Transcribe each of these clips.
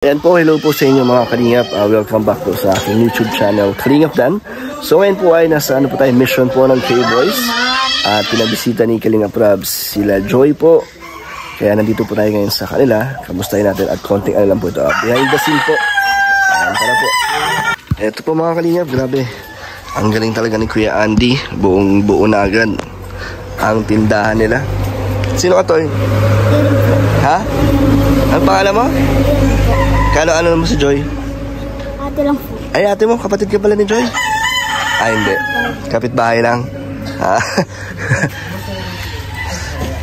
Ayan po, hello po sa inyo mga Kalingap. Welcome back po sa aking YouTube channel, Kalingap Dan. So ngayon po ay nasa mission po ng K-Boys. At pinabisita ni Kalingap Rabs sila Joy po. Kaya nandito po tayo ngayon sa kanila. Kamustahin natin at konting lang po ito. Behind the scene po. Ayan pala po. Ito po mga Kalingap, grabe. Ang galing talaga ni Kuya Andy. Buong buo na agad ang tindahan nila. Sino ka to? Ha? Ano pangalan mo? Ano mo si Joy? Ate lang po. Ay, ate mo, kapatid ka pala ni Joy? Ay, hindi. Kapitbahay lang.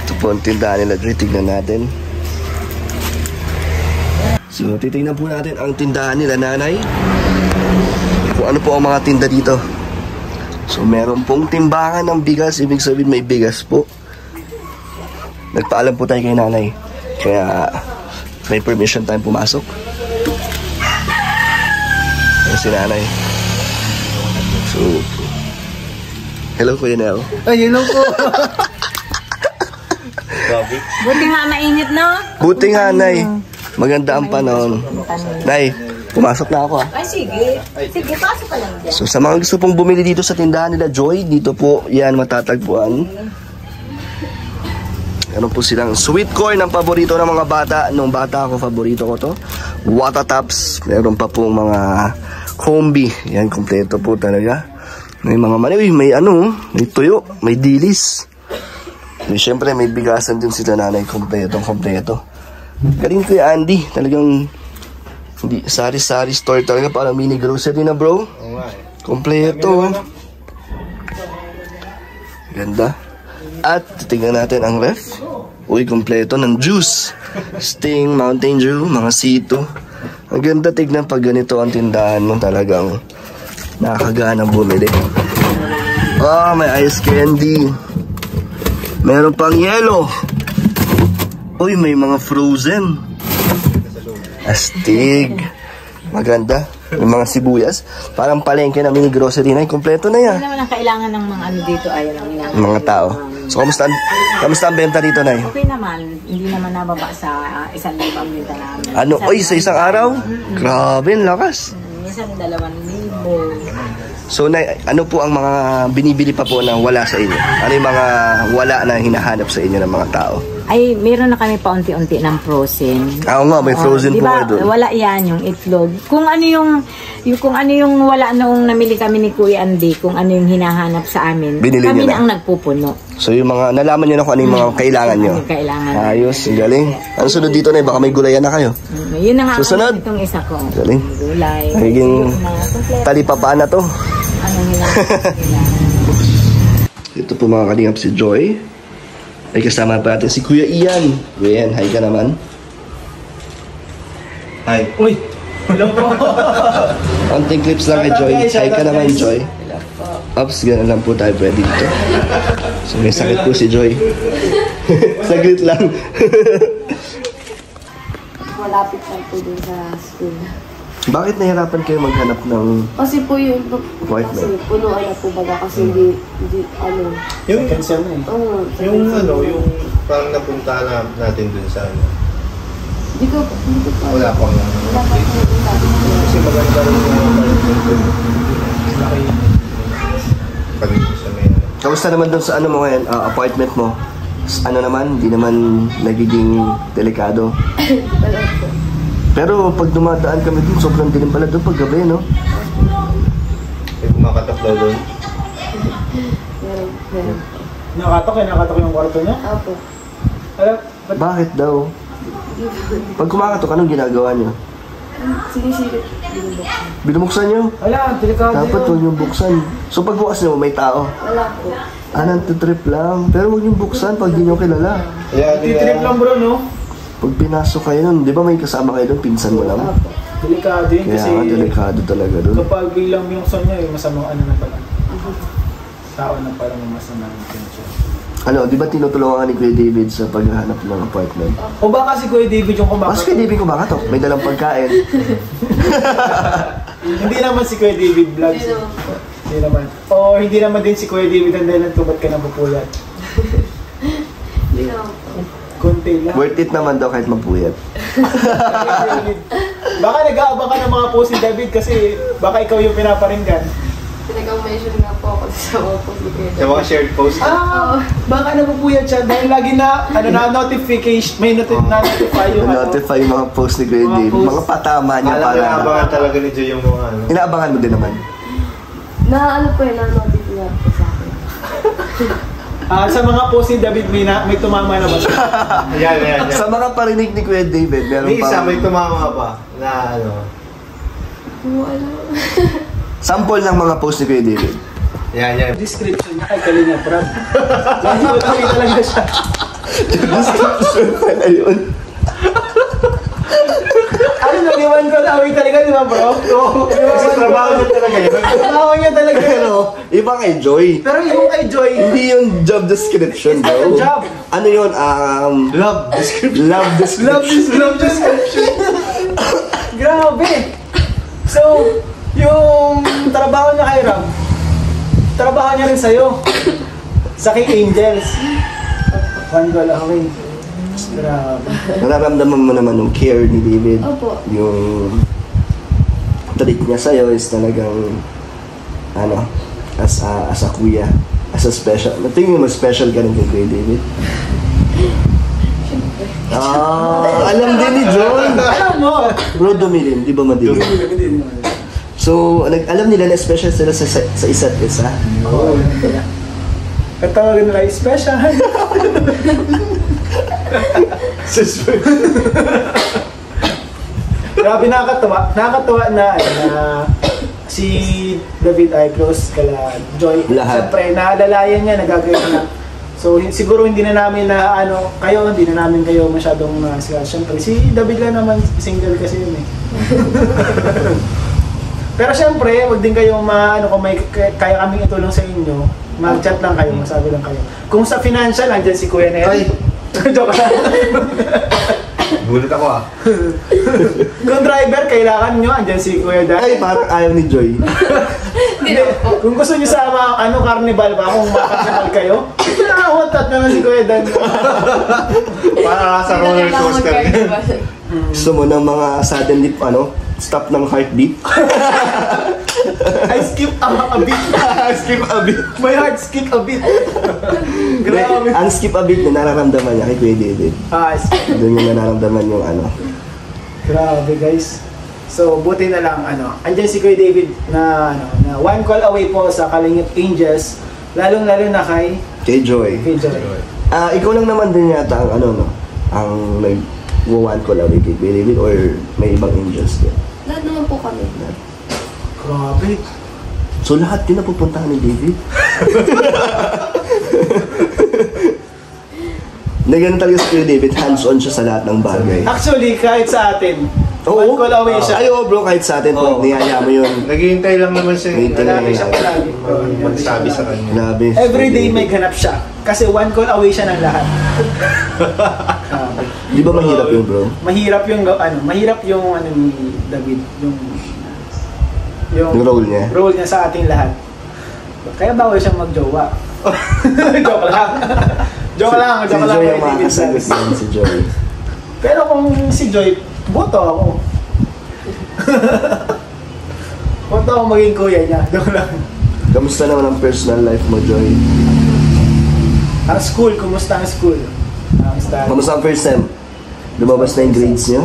Ito po ang tindahan nila, Joy. Tignan natin. So, titignan po natin ang tindahan nila, nanay. Kung ano po ang mga tinda dito. So, meron pong timbangan ng bigas. Ibig sabihin may bigas po. Nagpaalam po tayo kay nanay. Kaya, may permission tayong pumasok. Si nanay. So, hello Kuya Nel. Ay, hello po. Buti nga mainit, no? Buti nga, Nay. Maganda ang panahon. Nay, pumasok na ako. Ay, sige. Sige, pasok ka lang dyan. So, sa mga gusto pong bumili dito sa tindahan nila Joy, dito po yan matatagpuan. Ano po silang sweet corn ang paborito ng mga bata. Nung bata ako, paborito ko to. Watatops. Meron pa pong mga kombi. Yan, kompleto po talaga. May mga mani. May may tuyo. May dilis. Siyempre, may bigasan din sila nanay. Kompleto. Galing Kuya Andy. Talagang hindi, sari-sari store talaga. Parang mini grocery na bro. Kompleto. Ganda. At tingnan natin ang ref. Uy, kompleto ng juice. Sting, Mountain Dew, mga sito. Ang ganda tignan pag ganito ang tindahan mo, talagang nakakaganang bumili. Oh, may ice candy. Meron pang yellow. Uy, may mga frozen. Astig. Maganda. May mga sibuyas. Parang palengke na mini grocery na. Kompleto na yan. Hindi naman ang kailangan ng mga dito ay lang mga tao. So, kamusta ang benta dito, Nay? Okay naman. Hindi naman nababa sa 1,000 ang benta namin. Oy, sa isang araw? Grabe, lakas. Minsan 2,000. So, Nay, ano po ang mga binibili pa po na wala sa inyo? Ano yung mga wala na hinahanap sa inyo ng mga tao? Ay, meron na kami paunti-unti ng frozen. Oo nga, may frozen po diba, doon. Wala yan, yung itlog. Kung ano yung wala noong namili kami ni Kuya Andy, kung ano yung hinahanap sa amin, binili kami na ang nagpupuno. So, yung mga, nalaman nyo na kung ano yung mga kailangan nyo? Kailangan. Ayos, galing. Ano sunod dito, Nay? Baka may gulayan na kayo. Yun na nga susunod. Itong isa ko. Galing. Gulay. Nagiging talipapaan na to. Anong kailangan? Ito po mga Kalingap si Joy. Ay kasama pa natin si Kuya Ian. Kuya Ian, hi ka naman. Hi. Uy, hello po. Konting clips lang kay Joy. Hi ka naman, Joy. Ops, gano'n lang po tayo pwede dito. So may sakit po si Joy. Saglit lang. Malapit lang po dun sa school. Bakit nahirapan kayo maghanap ng Kasi po yung appointment? kasi punuan na po baga kasi hindi Yung cancel na eh. Yung parang napunta natin dun sa Hindi ko pa. wala pang Wala pa po yung sabi ko. kasi maganda rin yung laki pag sa may Kamusta naman doon sa mo ngayon, appointment mo? Ano naman, hindi naman nagiging delikado. Wala po. Pero pag dumadaan kami dun, sobrang dilim pala doon pag gabi, no? may kumakatok daw doon. Meron. Nakatok yung kwarto niya? Opo. Bakit daw? Pag kumakatok, anong ginagawa niyo? Sinisilip. Binubuksan niyo? Wala, delikado Dapat huwag niyong buksan. So pag bukas niyo, may tao. Wala po. Nantitrip lang. Pero huwag niyong buksan pag di niyo kilala. Titrip lang bro, no? Pag pinasok kayo nun, di ba may kasama kayo doon, pinsan mo lang? Opo. Delikado yun Kaya kasi nga, delikado talaga doon. kapag biglang yung son niya, yung masamang ano na pala. Tao na parang masamang intention. Ano, di ba tinutulungan ka ni Kuya David sa paghahanap ng appointment? O baka si Kuya David yung kumakatok? Mas Kuya David kumakatok, may dalang pagkain. Hindi naman si Kuya David vlogs. Hindi naman. O hindi naman din si Kuya David ang dahilan kung ba't ka napupulat. Hindi na po. Konti lang. Worth it naman daw kahit mapuyat. Baka nag-aabang ka ng mga post ni David kasi baka ikaw yung pinaparinggan. Pinag-mention nga po ako sa mga post ni Kuya Sa mga shared post. Baka napupuyat siya dahil lagi na, notification, may na-notify yung Na-notify yung mga post ni Kuya Mga Dave. post. Mga patama niya Alam, para... inaabangan talaga ni Joy yung mga ano. Inaabangan mo din naman. Na ano po yun, na-notify po sa akin. sa mga post ni David, may tumama na ba siya? Yan. Sa mga parinig ni Kuya David, meron May isa, pang... may tumama pa na ano. Ano? Sample ng mga post ni Kuya David. Yan. Description niya kay Kalinga Prab. Lagi mo talaga siya. Description pala yun. Ano, naliwan ko na away talaga, di ba bro? Kasi trabaho niya talaga yun. Trabaho niya talaga. Pero, iba kay Joy. Pero yung kay Joy, Hindi yung job description, It's not bro. a job. Ano yun? Love description. Love description. love description. Grabe. So, yung trabaho niya kay Ram, trabaho niya rin sa'yo. Sa kay Angels. One goal away. Grabe. Nararamdaman mo naman yung care ni David. Opo. Yung treat niya sa'yo is talagang as a kuya, as a special. Natingin mo special ka rin kay Kuya David. Alam din ni John. Alam mo. Bro, dumilim, di ba madilim? So, alam nila na special sila sa isa't isa. Oo. Katawagin nila, special. Grabe, nakakatawa. Nakakatawa na si David ay close kala Joy. Lahat. Siyempre, naalalayan niya, nagagawin na. So, siguro hindi na namin na hindi na namin kayo masyadong sikat. Siyempre, si David lang naman, single kasi yun eh. Pero siyempre, wag din kayo kung may kaya kaming itulong sa inyo, mag-chat lang kayo, masabi lang kayo. Kung sa financial, andyan si Kuya Nel. Ay! Joke lang. Gulat ako Kung driver, kailangan nyo, andyan si Kuya Dan. Ay, parang ayaw ni Joy. Hindi, kung gusto nyo sa carnival ba, kung makakarnival kayo, nakakawatat naman si Kuya Dan. Para sa roller coaster. Gusto mo ng mga suddenly, stop ng heartbeat? I skip a bit. Skip a bit. My heart skip a bit. Grabe. Ang skip a bit na nararamdaman niya kay Kuya David. Skip. Doon niya nararamdaman yung Grabe guys. So, buti na lang, andyan si Kuya David na one call away po sa Kalingap Angels, lalong-lalo na kay Joy. Joy. Ikaw lang naman din yata ang ang one call away kay Kuya David or may ibang angels din? Lahat naman po kami. Grabe. So lahat din napupuntahan ni David? Na ganun talaga si Kuya David, hands-on siya sa lahat ng bagay. Actually, kahit sa atin, one call away siya. Ay, bro, kahit sa atin, pag niyaya mo yun. Naghihintay lang naman siya. Naghihintay lang Malaki siya palagi. Magsabi sa kanya. Grabe. Everyday may ganap siya. Kasi one call away siya ng lahat. Di ba mahirap yun, bro? Mahirap yung ni David, yung Yung role niya? Sa ating lahat. Kaya bawal siyang magjowa. Joke lang. Joke lang. Si Joy yung makakasagot yan, si Joy. Pero kung si Joy, boto ako. Boto ako maging kuya niya. Joke lang. Kamusta naman ang personal life mo, Joy? Ang school, kumusta ang school? Kamusta ang first sem? Lumabas na yung grades niyo?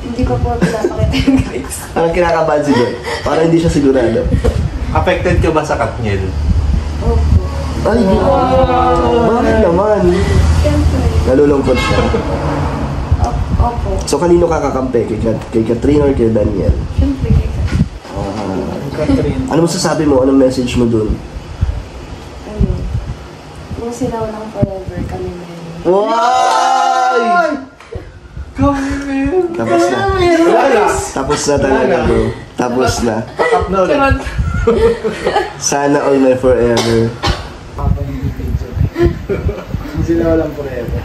Hindi ko po pinapakita yung grades. Parang kinakabahan si Joy. Parang hindi siya sigurado. Affected ka ba sa Katniel? Opo. Ay, bakit naman? Siyempre. Nalulungkot siya. Opo. So, kanino ka kakampi? Kay Katrina or kay Daniel? Siyempre. Catherine. Ano masasabi mo? Anong message mo dun? Kung sila walang forever, kami na yun. Wow! Tapos na. Tapos na talaga, bro. Tapos na. Pack up na ulit. Sana all my forever. Papa hindi picture. Hindi sila walang forever.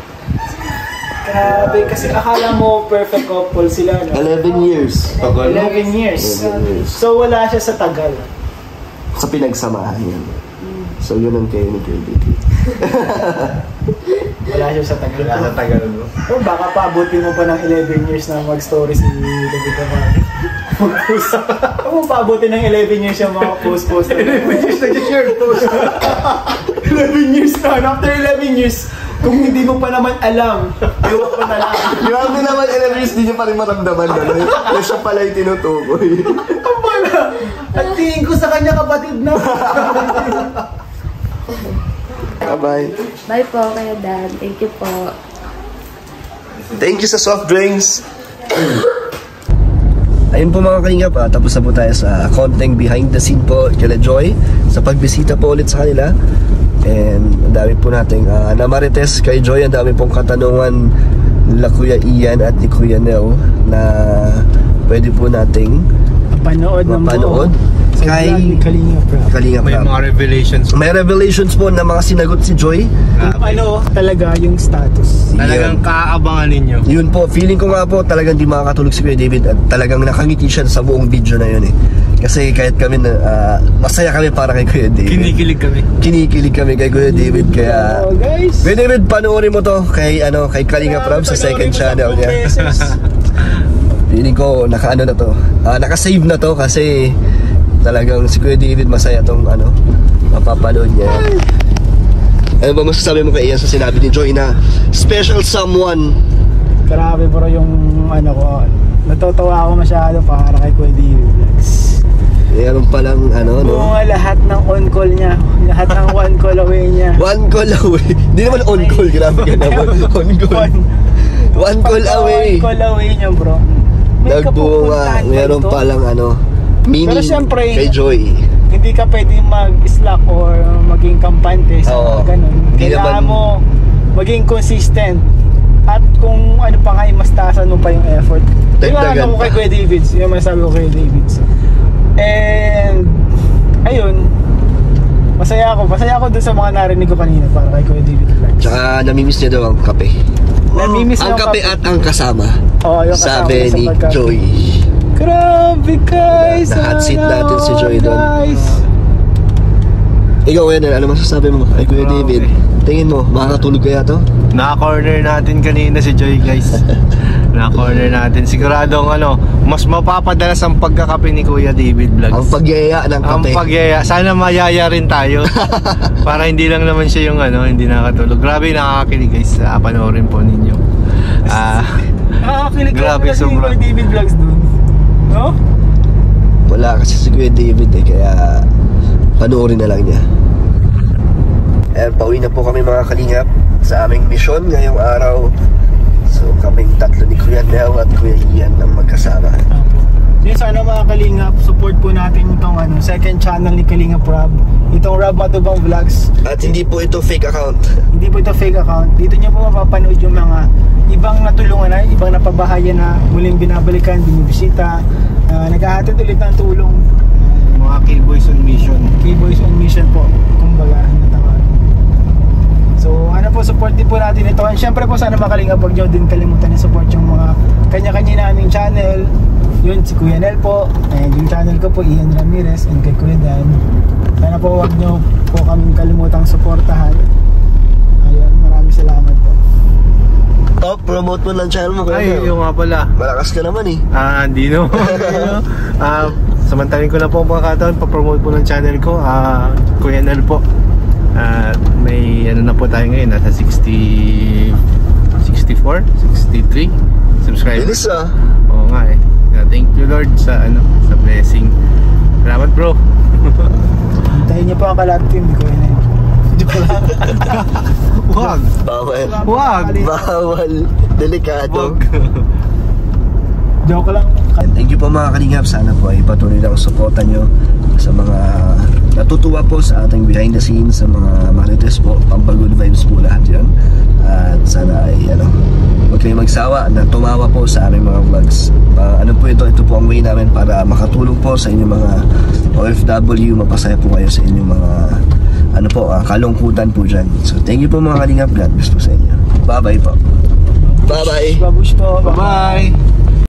Grabe, kasi akala mo perfect couple sila, no? 11 years. 11 years. 11 years. So wala siya sa tagal. Sa pinagsamahan yan. So, yun ang kayo ni Kuya David. Wala siya sa tagal Wala ko. sa tagal mo. O baka paabutin mo pa ng 11 years na mag-story si David Amari. Mag-post. Kung paabutin ng 11 years yung mga post-post. 11 years nag-share post. 11 years na. After 11 years, kung hindi mo pa naman alam, iwan ko na lang. Grabe naman, 11 years, di niya pa rin maramdaman na siya pala yung tinutukoy. Ang pala. At tingin ko sa kanya kapatid na. Bye-bye. Bye po, Kuya Dan. Thank you po. Thank you sa soft drinks. Ayun po mga kalingap, tapos na po tayo sa konting behind the scene po kila Joy sa pagbisita po ulit sa kanila. And ang dami po nating namarites kay Joy, ang dami pong katanungan nila Kuya Ian at ni Kuya Nel na pwede po nating Mapanood ng mapanood kay Kalinga May Prab. mga revelations. May revelations po na mga sinagot si Joy. Ano talaga yung status. Talagang kaabangan ninyo. Yun po, feeling ko nga po talagang di makakatulog si Kuya David at talagang nakangiti siya sa buong video na yun eh. Kasi kahit kami na masaya kami para kay Kuya David. Kinikilig kami kay Kuya David kaya Oh, guys. Kuya David, panoorin mo to kay Kalinga Prab sa second channel niya. Feeling ko naka-ano na to. Naka-save na to kasi talagang si Kuya David masaya tong mapapanood niya. Ano ba masasabi mo kay Ian sa sinabi ni Joy na special someone? Grabe bro yung ko. Natutuwa ako masyado para kay Kuya David Vlogs. Meron palang no? Bunga lahat ng on-call niya. Lahat ng one call away niya. One call away. Hindi naman on call, grabe ka naman. On call. One call away. One call away niya bro. May Nagbunga, kapupuntahan meron ba ito? palang meaning Pero syempre, kay Joy. Hindi ka pwedeng mag-slack or maging kampante sa Oo. ganun. Hindi Kailangan naman- mo maging consistent. At kung ano pa nga, imastasan mo pa yung effort. Yung Dagdagan ano ko pa. kay Kuya Davids, yung masabi ko kay Davids. And, ayun, masaya ako dun sa mga narinig ko kanina para kay Kuya David Vlogs. Tsaka namimiss niya daw ang kape. Namimiss Ang yung kape at ang kasama. Oo, yung kasama Sabi sa ni pagkape. Joy. Grabe guys! Na-hot seat sana natin si Joy all, doon. guys. Ikaw, Wenel, ano masasabi mo kay Kuya Grabe. David? Tingin mo, makakatulog kaya to? Naka-corner natin kanina si Joy, guys. Naka-corner natin. Siguradong mas mapapadalas ang pagkakape ni Kuya David Vlogs. Ang pagyaya ng Ang kape. pagyaya. Sana mayaya rin tayo. Para hindi lang naman siya yung hindi nakatulog. Grabe, nakakakilig guys. Panoorin po ninyo. Nakakakilig Grabe, kasi yung sobra. Kuya David Vlogs dun. No? Wala kasi si Kuya David kaya panoorin na lang niya. Pauwi na po kami mga kalingap sa aming mission ngayong araw. So kaming tatlo ni Kuya Nel at Kuya Ian ang magkasama. Yun, sana mga Kalingap, support po natin itong second channel ni Kalinga Prab. Itong Rob Matubang Vlogs. At hindi po ito fake account. Hindi po ito fake account. Dito nyo po mapapanood yung mga ibang natulungan na, ibang napabahayan na muling binabalikan, binibisita, naghahatid ulit ng tulong. Mga K-Boys on Mission. K-Boys on Mission po, kumbaga, natawag. So, support din po natin ito. And syempre po, sana makalinga, pag nyo din kalimutan na support yung mga kanya-kanya naming channel. Yun, si Kuya Nel po, and yung channel ko po, Ian Ramirez, and kay Kuya Dan. Sana po, wag nyo po kaming kalimutang suportahan. Ayun, maraming salamat po. Promote mo lang channel mo, Kuya Ay, Nel. yung nga pala. Malakas ka naman eh. Hindi no. Samantalin ko na po ang pagkakataon, pa-promote po ng channel ko. Kuya Nel po. May na po tayo ngayon, nasa 64, 63 subscribers. Bilis ah. Oo nga eh. Thank you Lord sa sa blessing. Salamat bro. Hintayin niyo po ang kalat team ni Kuya Nel. Joke lang. Wag. Bawal. Wag. Bawal. Delikado. Joke lang. Thank you po mga kalingap. Sana po ay patuloy lang suportan nyo sa mga natutuwa po sa ating behind the scenes, sa mga marites po, pampagood vibes po lahat yan. At sana ay huwag kayo magsawa na tumawa po sa aming mga vlogs. Ito po ang way namin para makatulong po sa inyong mga OFW, mapasaya po kayo sa inyong mga kalungkutan po dyan. So thank you po mga kalingap. God bless po sa inyo. Bye bye po. Bye bye. Babush po. Bye.